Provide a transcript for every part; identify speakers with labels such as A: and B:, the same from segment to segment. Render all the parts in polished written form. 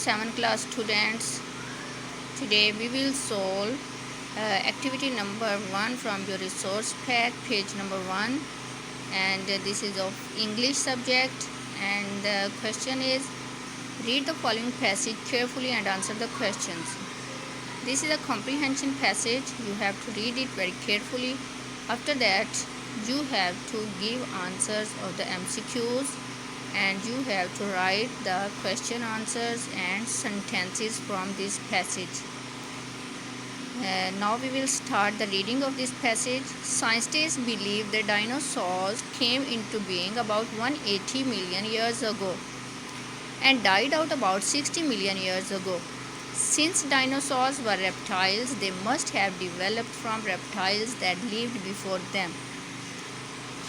A: 7th class students. Today we will solve activity number 1 from your resource pack, page number 1, and this is of English subject. And the question is, read the following passage carefully and answer the questions. This is a comprehension passage. You have to read it very carefully. After that, you have to give answers of the MCQs, and you have to write the question answers and sentences from this passage. Now we will start the reading of this passage. Scientists believe the dinosaurs came into being about 180 million years ago and died out about 60 million years ago. Since dinosaurs were reptiles, they must have developed from reptiles that lived before them.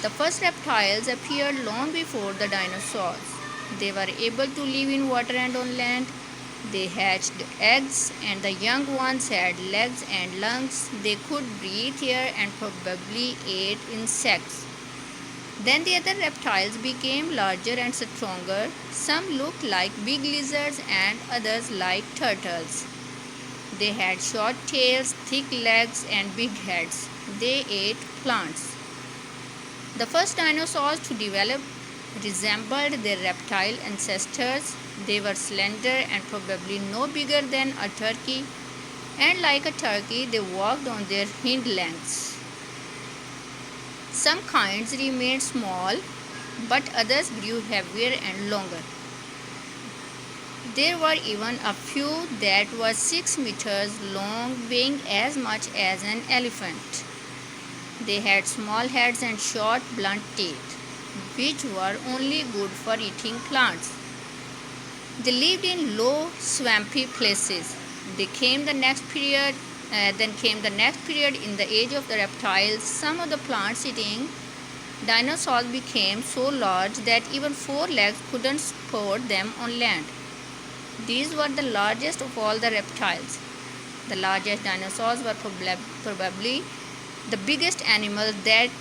A: The first reptiles appeared long before the dinosaurs. They were able to live in water and on land. They hatched eggs, and the young ones had legs and lungs. They could breathe air and probably ate insects. Then the other reptiles became larger and stronger. Some looked like big lizards and others like turtles. They had short tails, thick legs, and big heads. They ate plants. The first dinosaurs to develop resembled their reptile ancestors. They were slender and probably no bigger than a turkey, and like a turkey, they walked on their hind legs. Some kinds remained small, but others grew heavier and longer. There were even a few that were 6 meters long, weighing as much as an elephant. They had small heads and short, blunt teeth, which were only good for eating plants. They lived in low, swampy places. Then came the next period in the age of the reptiles. Some of the plant-eating dinosaurs became so large that even 4 legs couldn't support them on land. These were the largest of all the reptiles. The largest dinosaurs were probably the biggest animals that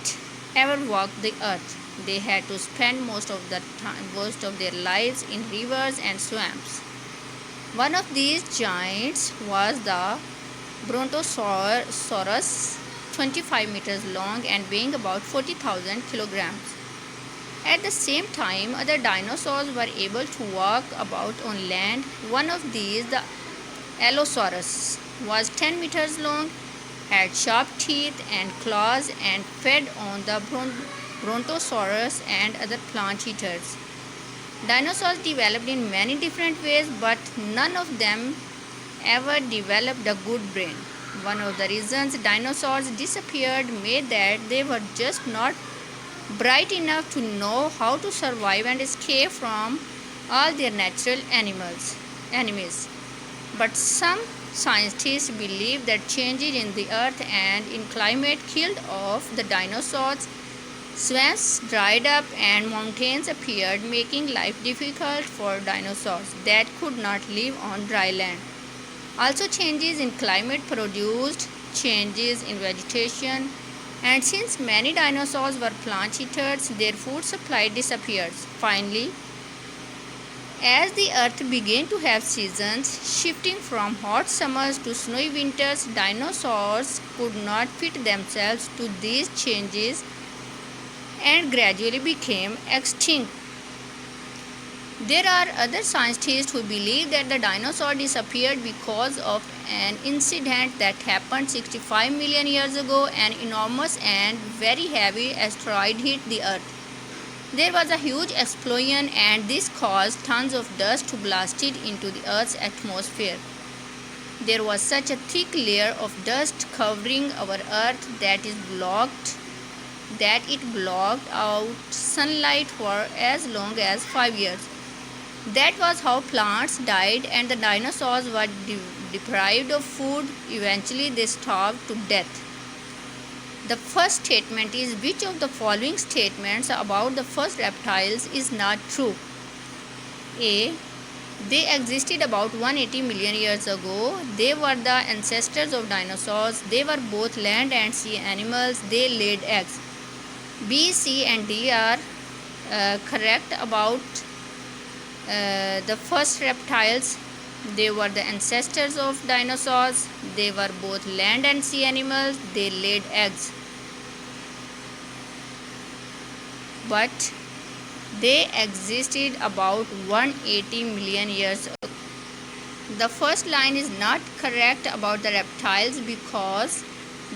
A: ever walked the earth. They had to spend most of their lives in rivers and swamps. One of these giants was the Brontosaurus, 25 meters long and weighing about 40,000 kilograms. At the same time, other dinosaurs were able to walk about on land. One of these, the Allosaurus, was 10 meters long, had sharp teeth and claws, and fed on the Brontosaurus and other plant eaters. Dinosaurs developed in many different ways, but none of them ever developed a good brain. One of the reasons dinosaurs disappeared may that they were just not bright enough to know how to survive and escape from all their natural enemies. But some scientists believe that changes in the earth and in climate killed off the dinosaurs. Swamps dried up and mountains appeared, making life difficult for dinosaurs that could not live on dry land. Also, changes in climate produced changes in vegetation, and since many dinosaurs were plant eaters, their food supply disappeared. Finally, as the earth began to have seasons, shifting from hot summers to snowy winters, dinosaurs could not fit themselves to these changes and gradually became extinct. There are other scientists who believe that the dinosaur disappeared because of an incident that happened 65 million years ago. An enormous and very heavy asteroid hit the earth. There was a huge explosion, and this caused tons of dust to blast it into the earth's atmosphere. There was such a thick layer of dust covering our earth that it blocked out sunlight for as long as 5 years. That was how plants died, and the dinosaurs were deprived of food. Eventually, they starved to death. The first statement is, which of the following statements about the first reptiles is not true? A. They existed about 180 million years ago. They were the ancestors of dinosaurs. They were both land and sea animals. They laid eggs. B, C, and D are correct about the first reptiles. They were the ancestors of dinosaurs. They were both land and sea animals. They laid eggs. But they existed about 180 million years ago. The first line is not correct about the reptiles because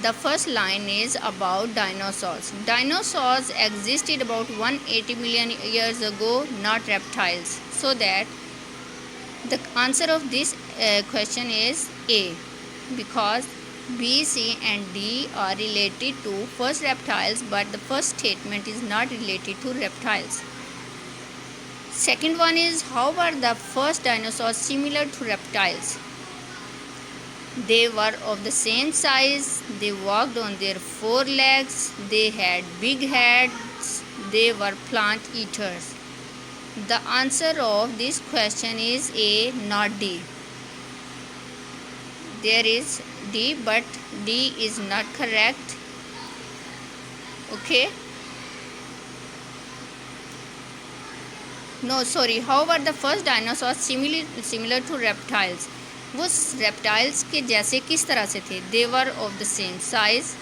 A: the first line is about dinosaurs. Dinosaurs existed about 180 million years ago, not reptiles. So that the answer of this question is A, because B, C and D are related to first reptiles, but the first statement is not related to reptiles. Second one is, how were the first dinosaurs similar to reptiles? They were of the same size, they walked on their four legs, they had big heads, they were plant eaters. The answer of this question is A, not D. There is D, but D is not correct. Okay. No, sorry. How were the first dinosaurs similar to reptiles? वो reptiles के जैसे किस तरह से थे? They were of the same size.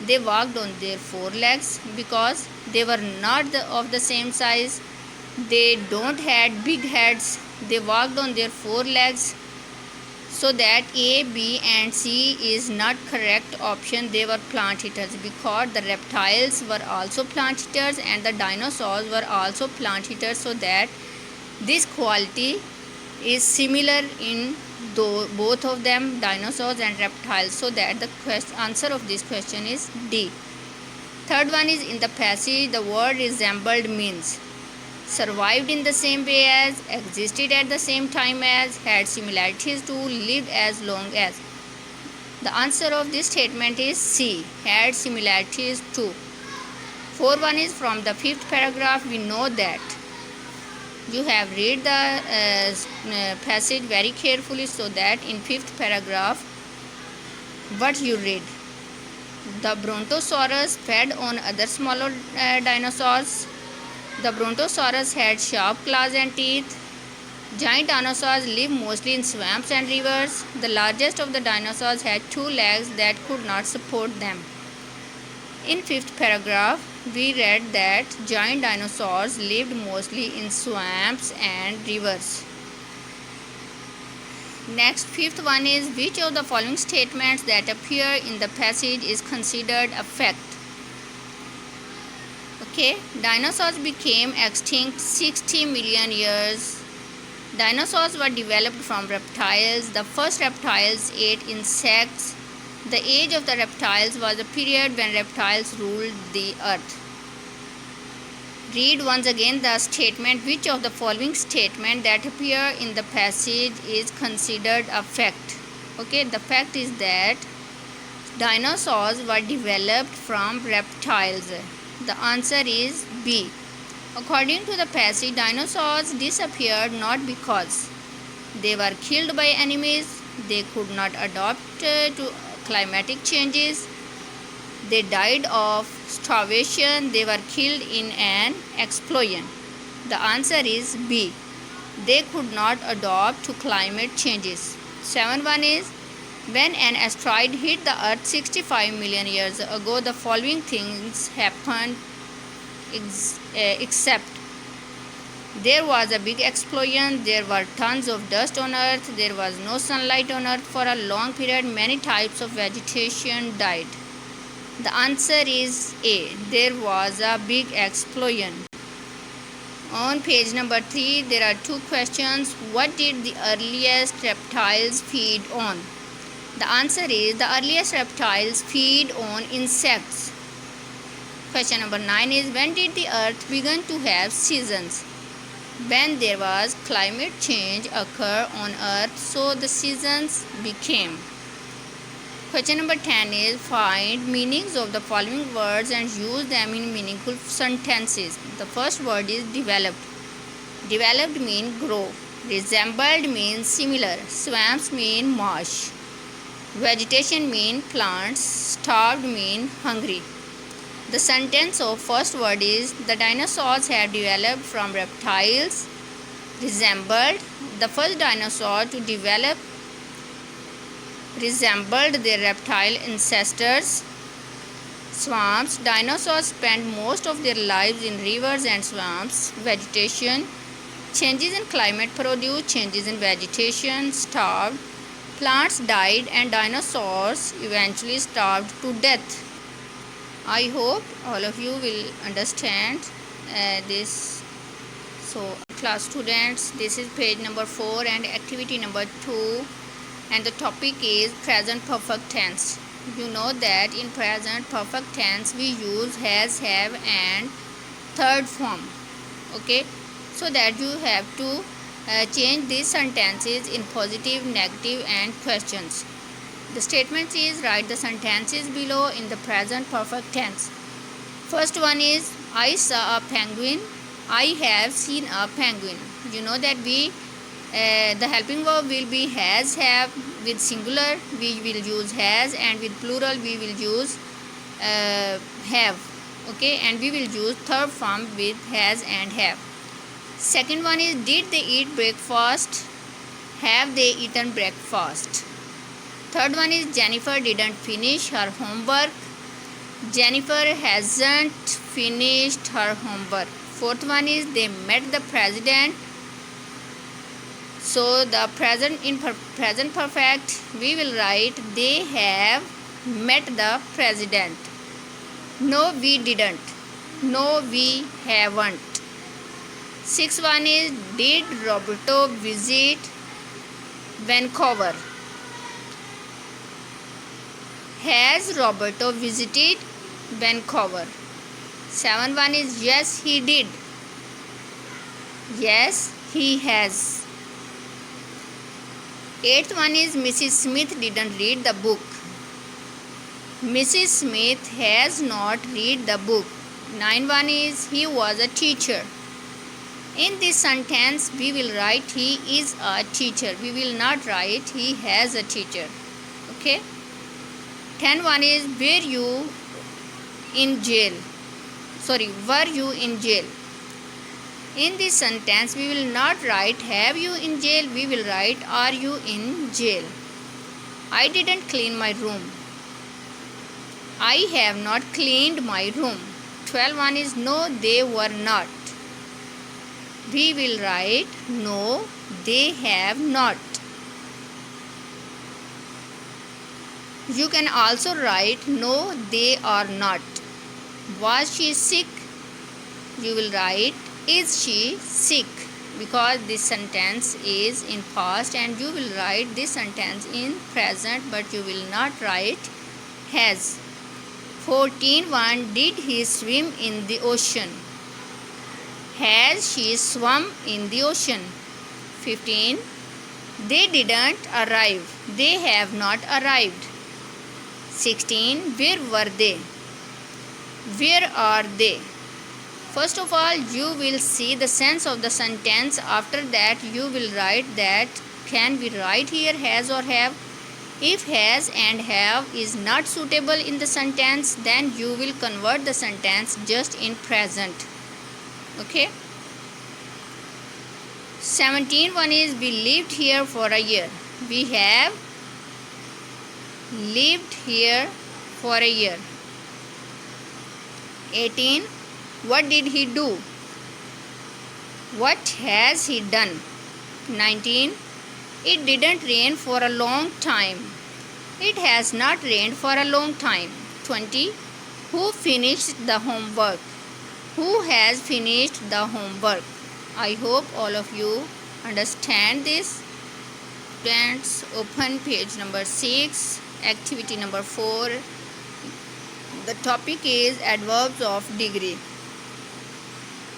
A: They walked on their four legs because they were not of the same size. They don't had big heads. They walked on their four legs. So that A, B and C is not correct option. They were plant eaters because the reptiles were also plant eaters and the dinosaurs were also plant eaters. So that this quality is similar in both of them, dinosaurs and reptiles. So that the answer of this question is D. Third one is, in the passage the word resembled means survived in the same way as, existed at the same time as, had similarities to, lived as long as. The answer of this statement is C, had similarities to. Fourth one is, from the fifth paragraph we know that. You have read the passage very carefully, so that in fifth paragraph what you read. The Brontosaurus fed on other smaller dinosaurs. The Brontosaurus had sharp claws and teeth. Giant dinosaurs live mostly in swamps and rivers. The largest of the dinosaurs had two legs that could not support them. In fifth paragraph, we read that giant dinosaurs lived mostly in swamps and rivers. Next, fifth one is, which of the following statements that appear in the passage is considered a fact? Okay, dinosaurs became extinct 60 million years. Dinosaurs were developed from reptiles. The first reptiles ate insects. The age of the reptiles was a period when reptiles ruled the earth. Read once again the statement. Which of the following statement that appear in the passage is considered a fact? Okay, the fact is that dinosaurs were developed from reptiles. The answer is B. According to the passage, dinosaurs disappeared not because they were killed by enemies, they could not adapt to climatic changes, they died of starvation, they were killed in an explosion. The answer is B. They could not adapt to climate changes. 7.1 is, when an asteroid hit the earth 65 million years ago, the following things happened except there was a big explosion, there were tons of dust on earth, there was no sunlight on earth for a long period, many types of vegetation died. The answer is A. There was a big explosion. On page number 3, there are two questions. What did the earliest reptiles feed on? The answer is, the earliest reptiles feed on insects. Question number 9 is, when did the earth begin to have seasons? When there was climate change occur on earth, so the seasons became. Question number 10 is, find meanings of the following words and use them in meaningful sentences. The first word is developed. Developed means grow. Resembled means similar. Swamps mean marsh. Vegetation mean plants. Starved mean hungry. The sentence of first word is, the dinosaurs have developed from reptiles. resembled. The first dinosaur to develop resembled their reptile ancestors. Swamps. Dinosaurs spent most of their lives in rivers and swamps. Vegetation. Changes in climate produce changes in vegetation. Starved. Plants died and dinosaurs eventually starved to death. I hope all of you will understand this. So, class students, this is page number 4 and activity number 2, and the topic is present perfect tense. You know that in present perfect tense we use has, have and third form. Okay, so that you have to change these sentences in positive, negative and questions. The statement is write the sentences below in the present perfect tense. First one is I saw a penguin. I have seen a penguin. You know that we the helping verb will be has, have. With singular we will use has, and with plural we will use have. Okay, and we will use third form with has and have. Second one is did they eat breakfast? Have they eaten breakfast? Third one is Jennifer didn't finish her homework. Jennifer hasn't finished her homework. Fourth one is they met the president. So the present in present perfect we will write they have met the president. No, we didn't. No, we haven't. Sixth one is did Roberto visit Vancouver? Has Roberto visited Vancouver? Seventh one is yes, he did. Yes, he has. Eighth one is Mrs. Smith didn't read the book. Mrs. Smith has not read the book. Ninth one is he was a teacher. In this sentence we will write he is a teacher. We will not write he has a teacher. Okay. 10th one is were you in jail? Were you in jail? In this sentence we will not write have you in jail, we will write are you in jail. I didn't clean my room. I have not cleaned my room. 12th one is no, they were not. We will write no, they have not. You can also write no, they are not. Was she sick? You will write is she sick, because this sentence is in past and you will write this sentence in present, but you will not write has. 14 one did he swim in the ocean? Has she swum in the ocean? 15 they didn't arrive. They have not arrived. 16 where were they? Where are they? First of all you will see the sense of the sentence. After that you will write that can we write here has or have. If has and have is not suitable in the sentence, then you will convert the sentence just in present. Okay. 17 one is we lived here for a year. We have lived here for a year. 18 what did he do? What has he done? 19 it didn't rain for a long time. It has not rained for a long time. 20 who finished the homework? Who has finished the homework? I hope all of you understand this. Students, open page number 6, activity number 4. The topic is adverbs of degree.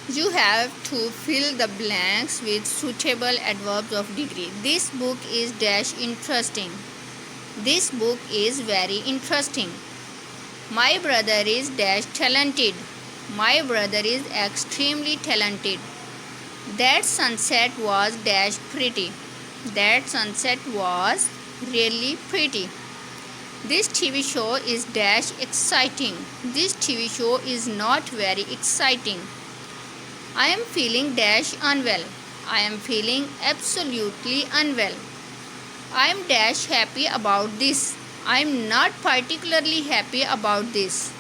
A: You have to fill the blanks with suitable adverbs of degree. This book is dash interesting. This book is very interesting. My brother is dash talented. My brother is extremely talented. That sunset was dash pretty. That sunset was really pretty. This TV show is dash exciting. This TV show is not very exciting. I am feeling dash unwell. I am feeling absolutely unwell. I am dash happy about this. I am not particularly happy about this.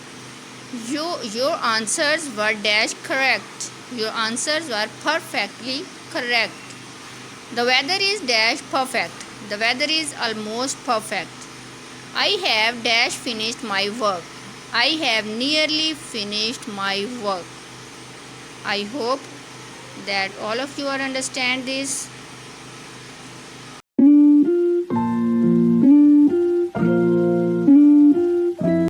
A: Your answers were dash correct. Your answers were perfectly correct. The weather is dash perfect. The weather is almost perfect. I have dash finished my work. I have nearly finished my work. I hope that all of you are understand this.